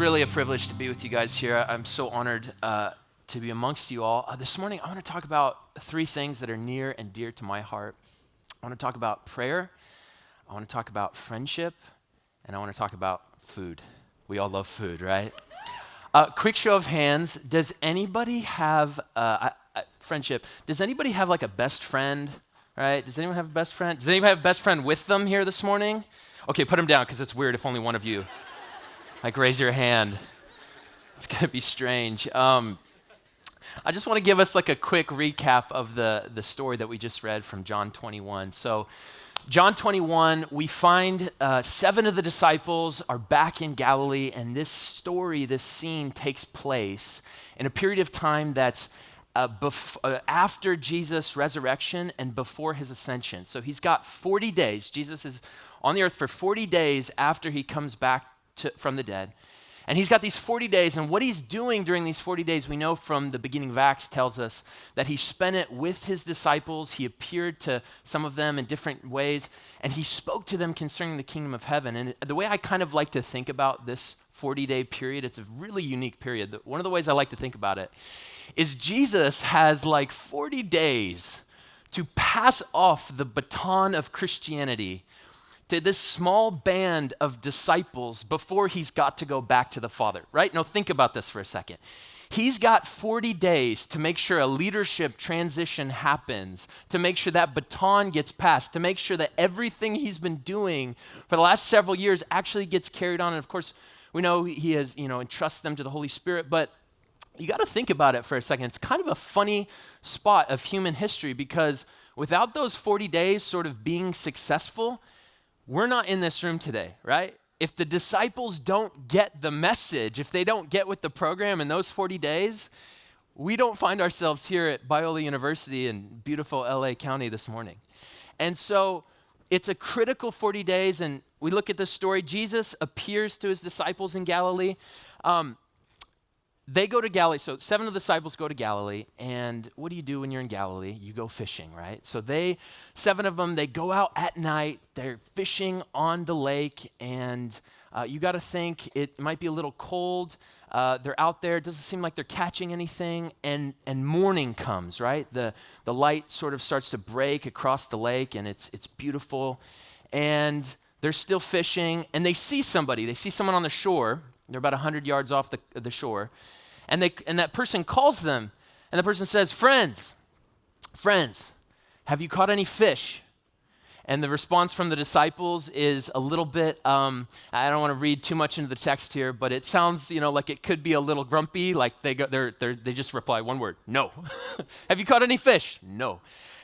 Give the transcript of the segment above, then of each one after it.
really a privilege to be with you guys here. I'm so honored to be amongst you all. This morning, I want to talk about three things that are near and dear to my heart. I want to talk about prayer, I want to talk about friendship, and I want to talk about food. We all love food, right? Quick show of hands, does anybody have friendship? Does anybody have like a best friend, right? Does anyone have a best friend? Does anybody have a best friend with them here this morning? Okay, put them down because it's weird if only one of you like raise your hand. It's gonna be strange. I just want to give us like a quick recap of the story that we just read from John 21. So John 21, we find 7 of the disciples are back in Galilee, and this story, this scene takes place in a period of time that's after Jesus' resurrection and before his ascension. So he's got 40 days. Jesus is on the earth for 40 days after he comes back from the dead. And he's got these 40 days, and what he's doing during these 40 days, we know from the beginning of Acts tells us that he spent it with his disciples. He appeared to some of them in different ways, and he spoke to them concerning the kingdom of heaven. And the way I kind of like to think about this 40-day period, it's a really unique period. One of the ways I like to think about it is Jesus has like 40 days to pass off the baton of Christianity to this small band of disciples before he's got to go back to the Father, right? Now think about this for a second. He's got 40 days to make sure a leadership transition happens, to make sure that baton gets passed, to make sure that everything he's been doing for the last several years actually gets carried on. And of course, we know he has, entrusts them to the Holy Spirit, but you got to think about it for a second. It's kind of a funny spot of human history because without those 40 days sort of being successful, we're not in this room today, right? If the disciples don't get the message, if they don't get with the program in those 40 days, we don't find ourselves here at Biola University in beautiful LA County this morning. And so it's a critical 40 days, and we look at this story. Jesus appears to his disciples in Galilee. They go to Galilee, so 7 of the disciples go to Galilee, and what do you do when you're in Galilee? You go fishing, right? So 7 of them, they go out at night, they're fishing on the lake, and you got to think it might be a little cold. They're out there, it doesn't seem like they're catching anything, and morning comes, right? The light sort of starts to break across the lake, and it's beautiful, and they're still fishing, and they see somebody. They see someone on the shore. They're about 100 yards off the shore. And that person calls them, and the person says, friends, have you caught any fish? And the response from the disciples is a little bit, I don't want to read too much into the text here, but it sounds, like it could be a little grumpy, like they just reply one word, no. Have you caught any fish? No.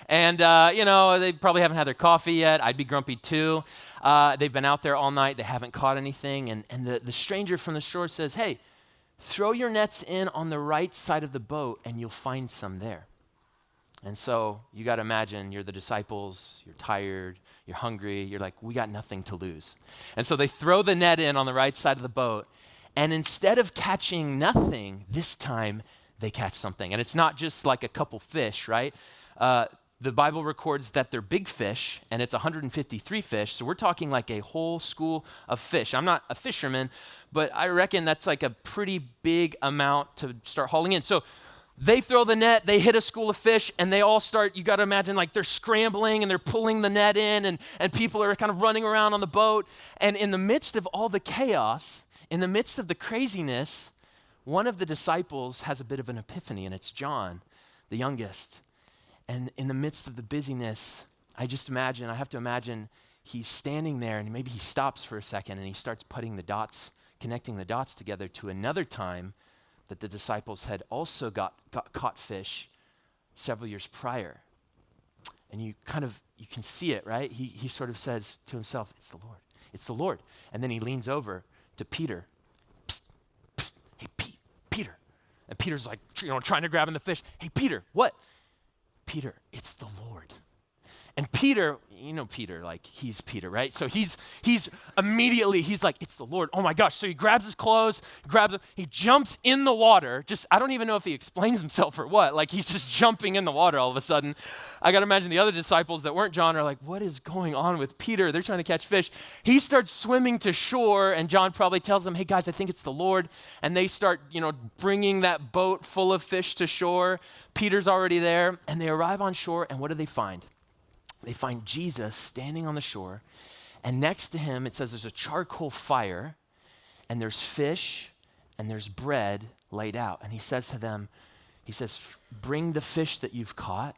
And, they probably haven't had their coffee yet. I'd be grumpy too. They've been out there all night. They haven't caught anything. And the stranger from the shore says, hey, throw your nets in on the right side of the boat and you'll find some there. And so you got to imagine you're the disciples, you're tired, you're hungry, you're like, we got nothing to lose. And so they throw the net in on the right side of the boat, and instead of catching nothing, this time they catch something. And it's not just like a couple fish, right? The Bible records that they're big fish, and it's 153 fish, so we're talking like a whole school of fish. I'm not a fisherman, but I reckon that's like a pretty big amount to start hauling in. So they throw the net, they hit a school of fish, and they all start, you got to imagine, like they're scrambling, and they're pulling the net in, and people are kind of running around on the boat. And in the midst of all the chaos, in the midst of the craziness, one of the disciples has a bit of an epiphany, and it's John, the youngest. And in the midst of the busyness, I have to imagine he's standing there, and maybe he stops for a second and he starts connecting the dots together to another time that the disciples had also got caught fish several years prior. And you can see it, right? He sort of says to himself, it's the Lord. And then he leans over to Peter. Psst, psst, hey, Peter. And Peter's like, trying to grab in the fish. Hey, Peter, what? Peter, it's the Lord. And Peter, you know Peter, like he's Peter, right? So he's immediately, he's like, it's the Lord. Oh my gosh. So he grabs his clothes, he jumps in the water. I don't even know if he explains himself or what. Like he's just jumping in the water all of a sudden. I got to imagine the other disciples that weren't John are like, what is going on with Peter? They're trying to catch fish. He starts swimming to shore, and John probably tells them, hey guys, I think it's the Lord. And they start, bringing that boat full of fish to shore. Peter's already there, and they arrive on shore, and what do they find? They find Jesus standing on the shore, and next to him, it says there's a charcoal fire, and there's fish, and there's bread laid out. And he says to them, bring the fish that you've caught,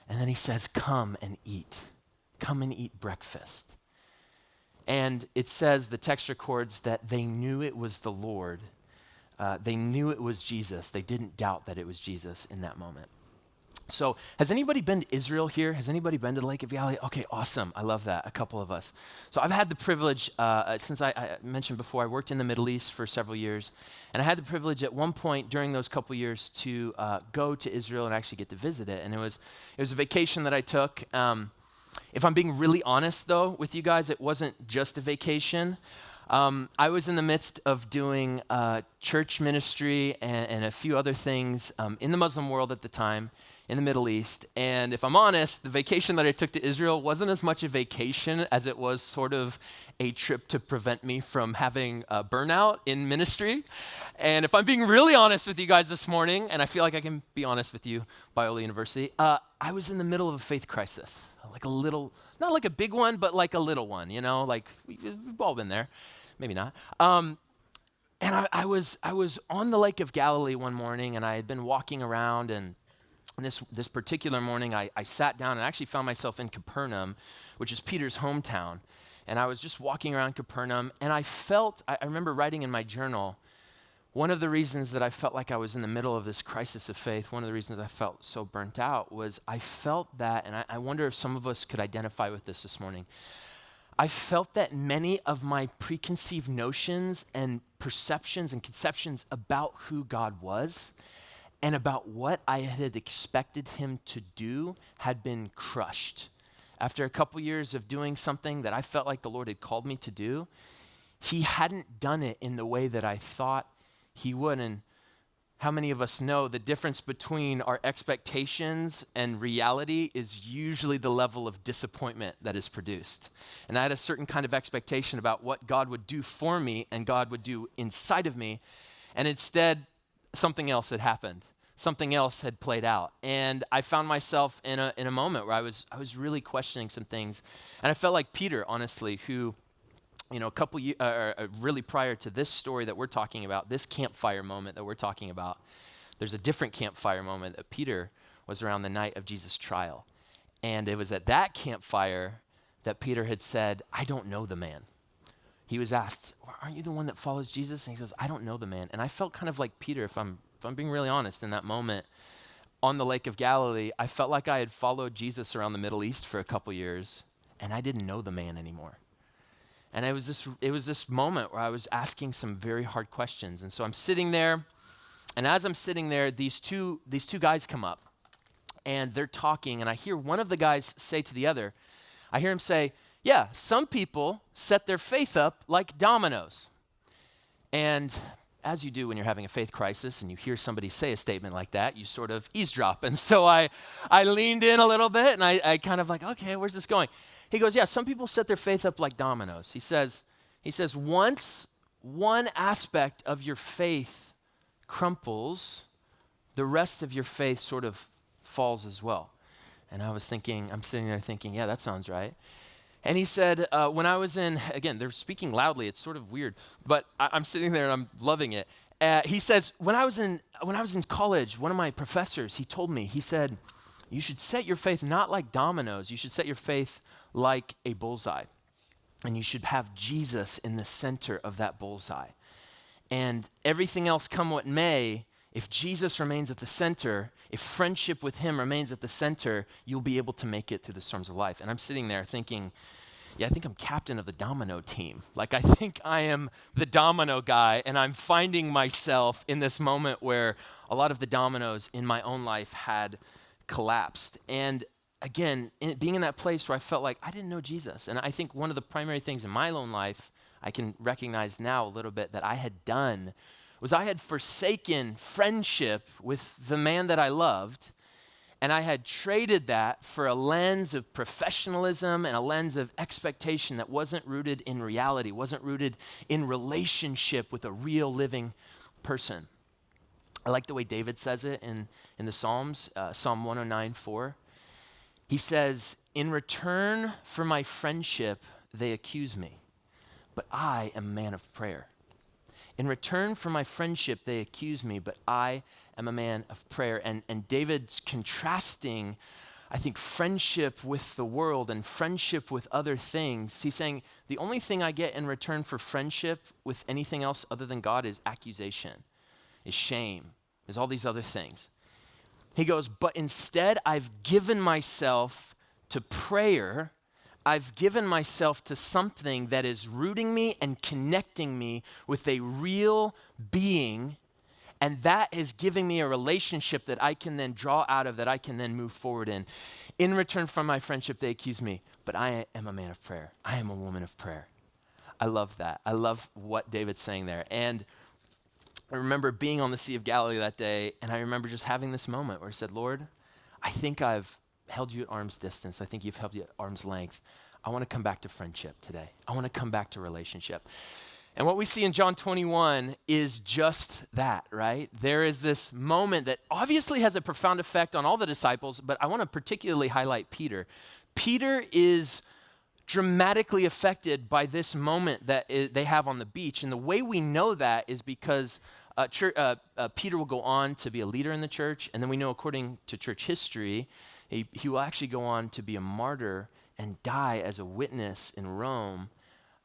and then he says, come and eat. Come and eat breakfast. And it says, the text records that they knew it was the Lord. They knew it was Jesus. They didn't doubt that it was Jesus in that moment. So has anybody been to Israel here? Has anybody been to the Lake of Galilee? Okay, awesome. I love that. A couple of us. So I've had the privilege, since I mentioned before, I worked in the Middle East for several years. And I had the privilege at one point during those couple years to go to Israel and actually get to visit it. And it was a vacation that I took. If I'm being really honest, though, with you guys, it wasn't just a vacation. I was in the midst of doing church ministry and a few other things in the Muslim world at the time, in the Middle East. And if I'm honest, the vacation that I took to Israel wasn't as much a vacation as it was sort of a trip to prevent me from having a burnout in ministry. And if I'm being really honest with you guys this morning, and I feel like I can be honest with you, Biola University, I was in the middle of a faith crisis, like a little, not like a big one, but like a little one, like we've all been there, maybe not. And I was on the Lake of Galilee one morning, and I had been walking around, and this particular morning, I sat down and actually found myself in Capernaum, which is Peter's hometown. And I was just walking around Capernaum, and I remember writing in my journal, one of the reasons that I felt like I was in the middle of this crisis of faith, one of the reasons I felt so burnt out was I felt that, and I wonder if some of us could identify with this morning, I felt that many of my preconceived notions and perceptions and conceptions about who God was and about what I had expected him to do had been crushed. After a couple years of doing something that I felt like the Lord had called me to do, he hadn't done it in the way that I thought he would. And how many of us know the difference between our expectations and reality is usually the level of disappointment that is produced. And I had a certain kind of expectation about what God would do for me and God would do inside of me. And instead, something else had happened. Something else had played out. And I found myself in a moment where I was really questioning some things. And I felt like Peter, honestly, who, a couple years, really prior to this story that we're talking about, this campfire moment that we're talking about, there's a different campfire moment that Peter was around the night of Jesus' trial. And it was at that campfire that Peter had said, I don't know the man. He was asked, aren't you the one that follows Jesus? And he says, I don't know the man. And I felt kind of like Peter, if I'm being really honest, in that moment on the Lake of Galilee, I felt like I had followed Jesus around the Middle East for a couple years, and I didn't know the man anymore. And it was this moment where I was asking some very hard questions. And so I'm sitting there, and as I'm sitting there, these two guys come up, and they're talking, and I hear one of the guys say to the other, I hear him say, yeah, some people set their faith up like dominoes. And as you do when you're having a faith crisis and you hear somebody say a statement like that, you sort of eavesdrop. And so I leaned in a little bit, and I kind of like, okay, where's this going? He goes, yeah, some people set their faith up like dominoes. He says, once one aspect of your faith crumples, the rest of your faith sort of falls as well. And I'm sitting there thinking, yeah, that sounds right. And he said, when I was again, they're speaking loudly. It's sort of weird, but I'm sitting there and I'm loving it. He says, when I was in college, one of my professors, he told me, he said, you should set your faith not like dominoes. You should set your faith like a bullseye. And you should have Jesus in the center of that bullseye. And everything else come what may, if Jesus remains at the center, if friendship with him remains at the center, you'll be able to make it through the storms of life. And I'm sitting there thinking, yeah, I think I'm captain of the domino team. Like, I think I am the domino guy, and I'm finding myself in this moment where a lot of the dominoes in my own life had collapsed. And again, being in that place where I felt like I didn't know Jesus. And I think one of the primary things in my own life I can recognize now a little bit that I had done was I had forsaken friendship with the man that I loved, and I had traded that for a lens of professionalism and a lens of expectation that wasn't rooted in reality, wasn't rooted in relationship with a real living person. I like the way David says it in the Psalms, Psalm 109:4. He says, "In return for my friendship, they accuse me, but I am a man of prayer." In return for my friendship, they accuse me, but I am a man of prayer. And David's contrasting, I think, friendship with the world and friendship with other things. He's saying, the only thing I get in return for friendship with anything else other than God is accusation, is shame, is all these other things. He goes, but instead I've given myself to prayer. I've given myself to something that is rooting me and connecting me with a real being, and that is giving me a relationship that I can then draw out of, that I can then move forward in. In return for my friendship, they accuse me, but I am a man of prayer. I am a woman of prayer. I love that. I love what David's saying there. And I remember being on the Sea of Galilee that day, and I remember just having this moment where I said, Lord, I think I've held you at arm's distance. I think you've held you at arm's length. I want to come back to friendship today. I want to come back to relationship. And what we see in John 21 is just that, right? There is this moment that obviously has a profound effect on all the disciples, but I want to particularly highlight Peter. Peter is dramatically affected by this moment that they have on the beach. And the way we know that is because Peter will go on to be a leader in the church. And then we know, according to church history, he will actually go on to be a martyr and die as a witness in Rome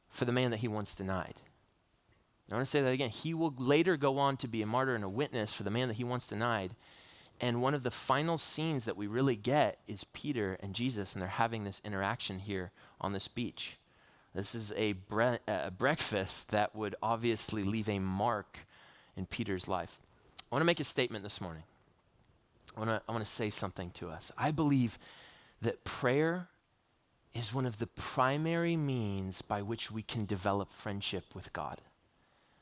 for the man that he once denied. I want to say that again. He will later go on to be a martyr and a witness for the man that he once denied. And one of the final scenes that we really get is Peter and Jesus, and they're having this interaction here on this beach. This is a breakfast that would obviously leave a mark in Peter's life. I want to make a statement this morning. I want to say something to us. I believe that prayer is one of the primary means by which we can develop friendship with God.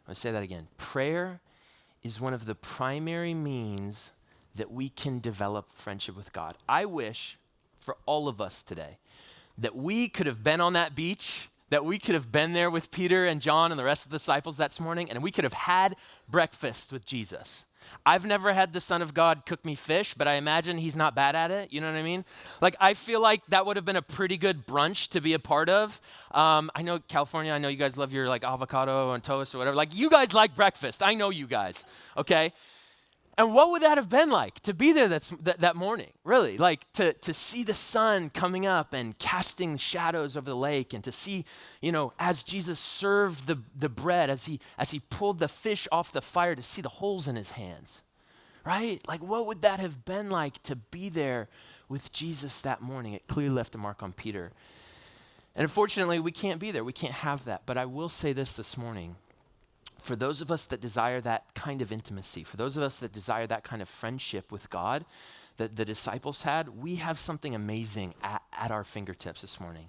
I'm going to say that again. Prayer is one of the primary means that we can develop friendship with God. I wish for all of us today that we could have been on that beach, that we could have been there with Peter and John and the rest of the disciples that morning, and we could have had breakfast with Jesus. I've never had the Son of God cook me fish, but I imagine he's not bad at it. You know what I mean? Like, I feel like that would have been a pretty good brunch to be a part of. I know California, I know you guys love your like avocado and toast or whatever. Like, you guys like breakfast. I know you guys, okay? And what would that have been like to be there that morning, really? Like to see the sun coming up and casting shadows over the lake, and to see, as Jesus served the bread, as he pulled the fish off the fire, to see the holes in his hands, right? Like, what would that have been like to be there with Jesus that morning? It clearly left a mark on Peter. And unfortunately, we can't be there. We can't have that. But I will say this morning. For those of us that desire that kind of intimacy, for those of us that desire that kind of friendship with God that the disciples had, we have something amazing at our fingertips this morning.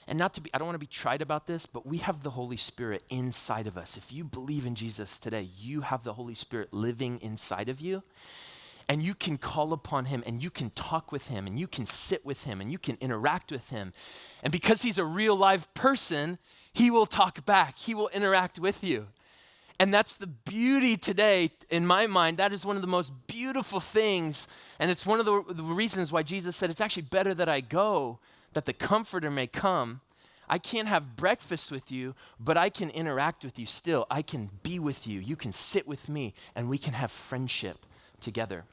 And I don't want to be trite about this, but we have the Holy Spirit inside of us. If you believe in Jesus today, you have the Holy Spirit living inside of you. And you can call upon him, and you can talk with him, and you can sit with him, and you can interact with him. And because he's a real live person, he will talk back. He will interact with you. And that's the beauty today, in my mind. That is one of the most beautiful things. And it's one of the reasons why Jesus said, it's actually better that I go, that the Comforter may come. I can't have breakfast with you, but I can interact with you still. I can be with you. You can sit with me, and we can have friendship together.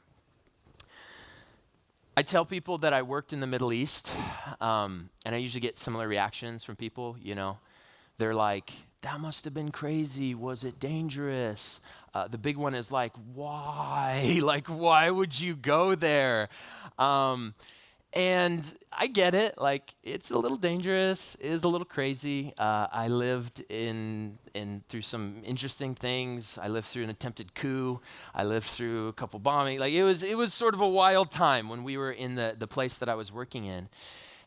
I tell people that I worked in the Middle East, and I usually get similar reactions from people, They're like, that must have been crazy. Was it dangerous? The big one is like, why? Like, why would you go there? And And I get it. Like, it's a little dangerous. It is a little crazy. I lived through some interesting things. I lived through an attempted coup. I lived through a couple bombing. Like, it was sort of a wild time when we were in the place that I was working in.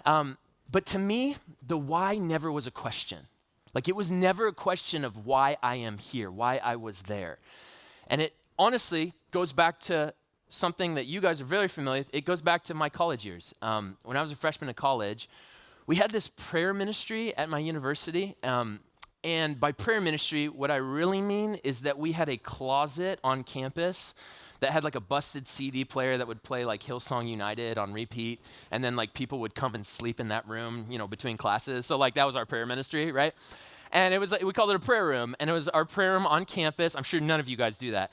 But to me, the why never was a question. Like, it was never a question of why I am here, why I was there. And it honestly goes back to something that you guys are very familiar with. It goes back to my college years. When I was a freshman in college, we had this prayer ministry at my university. And by prayer ministry, what I really mean is that we had a closet on campus that had like a busted CD player that would play like Hillsong United on repeat. And then like people would come and sleep in that room, between classes. So like that was our prayer ministry, right? And it was like, we called it a prayer room, and it was our prayer room on campus. I'm sure none of you guys do that.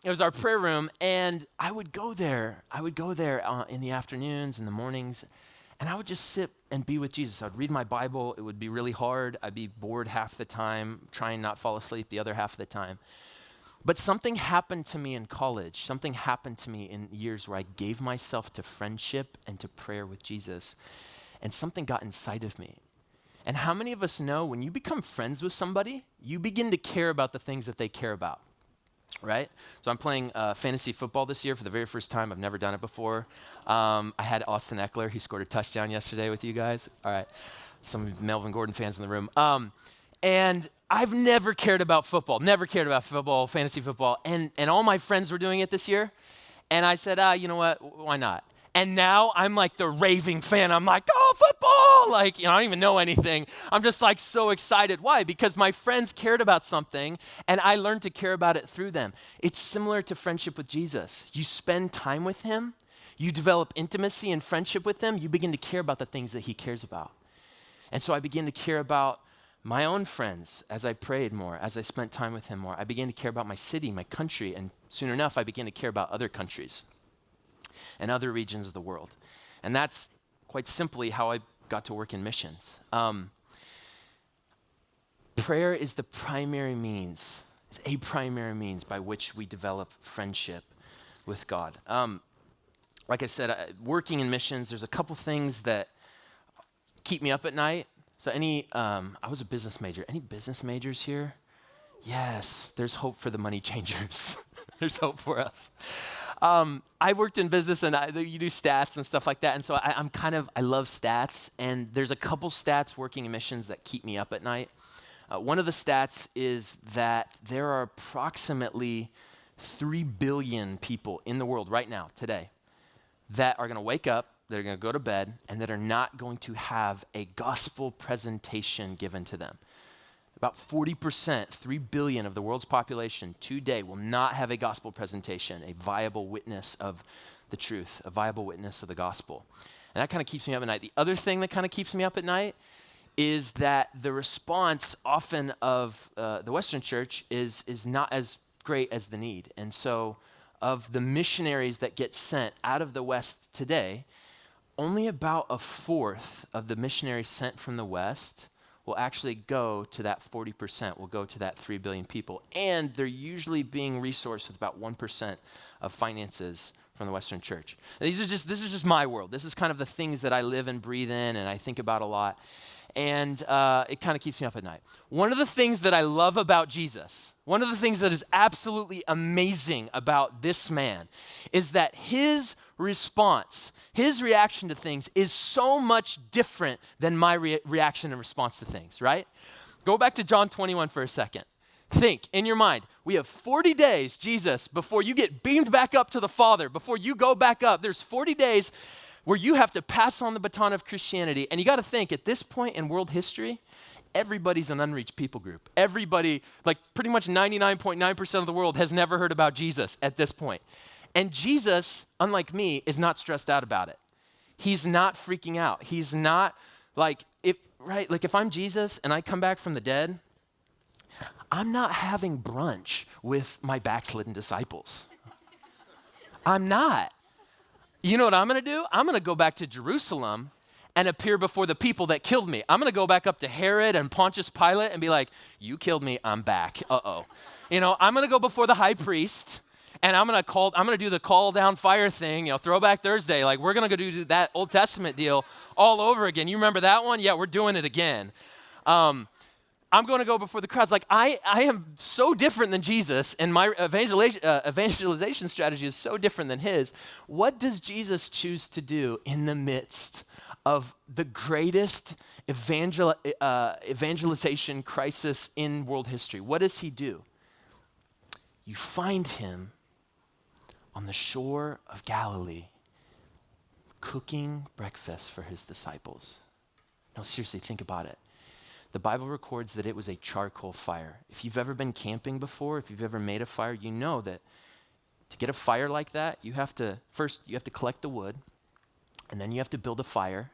It was our prayer room, and I would go there. In the afternoons, in the mornings, and I would just sit and be with Jesus. I would read my Bible. It would be really hard. I'd be bored half the time, trying not to fall asleep the other half of the time. But something happened to me in college. Something happened to me in years where I gave myself to friendship and to prayer with Jesus, and something got inside of me. And how many of us know when you become friends with somebody, you begin to care about the things that they care about, right? So I'm playing fantasy football this year for the very first time. I've never done it before. I had Austin Eckler. He scored a touchdown yesterday with you guys. All right. Some Melvin Gordon fans in the room. And I've never cared about football, fantasy football. And all my friends were doing it this year. And I said, you know what? Why not? And now I'm like the raving fan. I'm like, oh, football! Like, I don't even know anything. I'm just like so excited. Why? Because my friends cared about something and I learned to care about it through them. It's similar to friendship with Jesus. You spend time with him, you develop intimacy and friendship with him, you begin to care about the things that he cares about. And so I began to care about my own friends as I prayed more, as I spent time with him more. I began to care about my city, my country, and soon enough, I began to care about other countries and other regions of the world. And that's quite simply how I got to work in missions. Prayer is a primary means by which we develop friendship with God. Like I said, working in missions, there's a couple things that keep me up at night. So I was a business major. Any business majors here? Yes, there's hope for the money changers. There's hope for us. I worked in business and you do stats and stuff like that. And so I love stats. And there's a couple stats working in missions that keep me up at night. One of the stats is that there are approximately 3 billion people in the world right now, today, that are going to wake up, that are going to go to bed, and that are not going to have a gospel presentation given to them. About 40%, 3 billion of the world's population today will not have a gospel presentation, a viable witness of the truth, a viable witness of the gospel. And that kind of keeps me up at night. The other thing that kind of keeps me up at night is that the response often of the Western church is not as great as the need. And so of the missionaries that get sent out of the West today, only about a fourth of the missionaries sent from the West will actually go to that 40%, will go to that 3 billion people. And they're usually being resourced with about 1% of finances from the Western church. This is just my world. This is kind of the things that I live and breathe in and I think about a lot. And it kind of keeps me up at night. One of the things that I love about Jesus, one of the things that is absolutely amazing about this man is that his response, his reaction to things is so much different than my reaction and response to things, right? Go back to John 21 for a second. Think in your mind, we have 40 days, Jesus, before you get beamed back up to the Father, before you go back up, there's 40 days where you have to pass on the baton of Christianity. And you got to think, at this point in world history, everybody's an unreached people group. Everybody, like pretty much 99.9% of the world has never heard about Jesus at this point. And Jesus, unlike me, is not stressed out about it. He's not freaking out. He's not like, if I'm Jesus and I come back from the dead, I'm not having brunch with my backslidden disciples. I'm not. You know what I'm going to do? I'm going to go back to Jerusalem and appear before the people that killed me. I'm going to go back up to Herod and Pontius Pilate and be like, you killed me, I'm back. Uh-oh. I'm going to go before the high priest and I'm gonna do the call down fire thing, Throwback Thursday. Like, we're gonna go do that Old Testament deal all over again. You remember that one? Yeah, we're doing it again. I'm going to go before the crowds. Like, I am so different than Jesus, and my evangelization strategy is so different than his. What does Jesus choose to do in the midst of the greatest evangelization crisis in world history? What does he do? You find him on the shore of Galilee cooking breakfast for his disciples. No, seriously, think about it. The Bible records that it was a charcoal fire. If you've ever been camping before, if you've ever made a fire, you know that to get a fire like that, you have to collect the wood, and then you have to build a fire,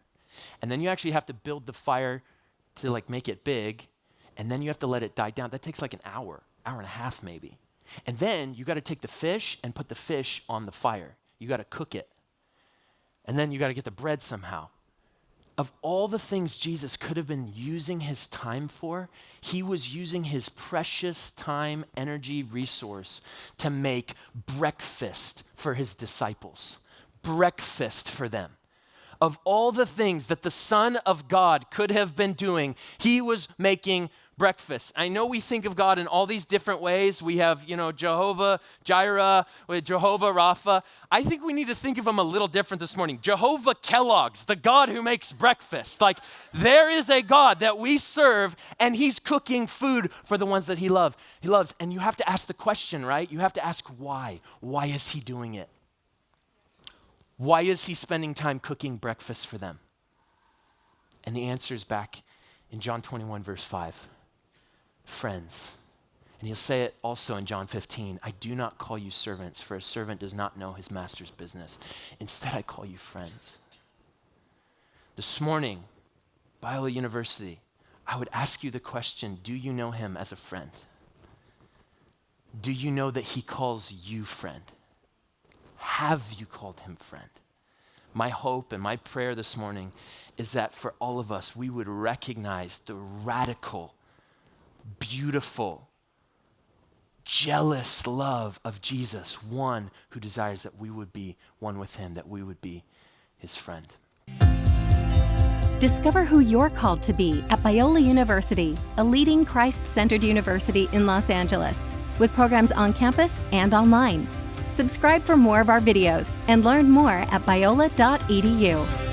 and then you actually have to build the fire to like make it big, and then you have to let it die down. That takes like an hour and a half maybe. And then you got to take the fish and put the fish on the fire. You got to cook it. And then you got to get the bread somehow. Of all the things Jesus could have been using his time for, he was using his precious time, energy, resource to make breakfast for his disciples. Breakfast for them. Of all the things that the Son of God could have been doing, he was making breakfast. I know we think of God in all these different ways. We have, Jehovah Jireh, Jehovah Rapha. I think we need to think of him a little different this morning. Jehovah Kellogg's, the God who makes breakfast. Like, there is a God that we serve, and he's cooking food for the ones that he loves. And you have to ask the question, right? You have to ask why. Why is he doing it? Why is he spending time cooking breakfast for them? And the answer is back in John 21, verse 5. Friends. And he'll say it also in John 15. I do not call you servants, for a servant does not know his master's business. Instead, I call you friends. This morning, Biola University, I would ask you the question, do you know him as a friend? Do you know that he calls you friend? Have you called him friend? My hope and my prayer this morning is that for all of us, we would recognize the radical, beautiful, jealous love of Jesus, one who desires that we would be one with him, that we would be his friend. Discover who you're called to be at Biola University, a leading Christ-centered university in Los Angeles, with programs on campus and online. Subscribe for more of our videos and learn more at biola.edu.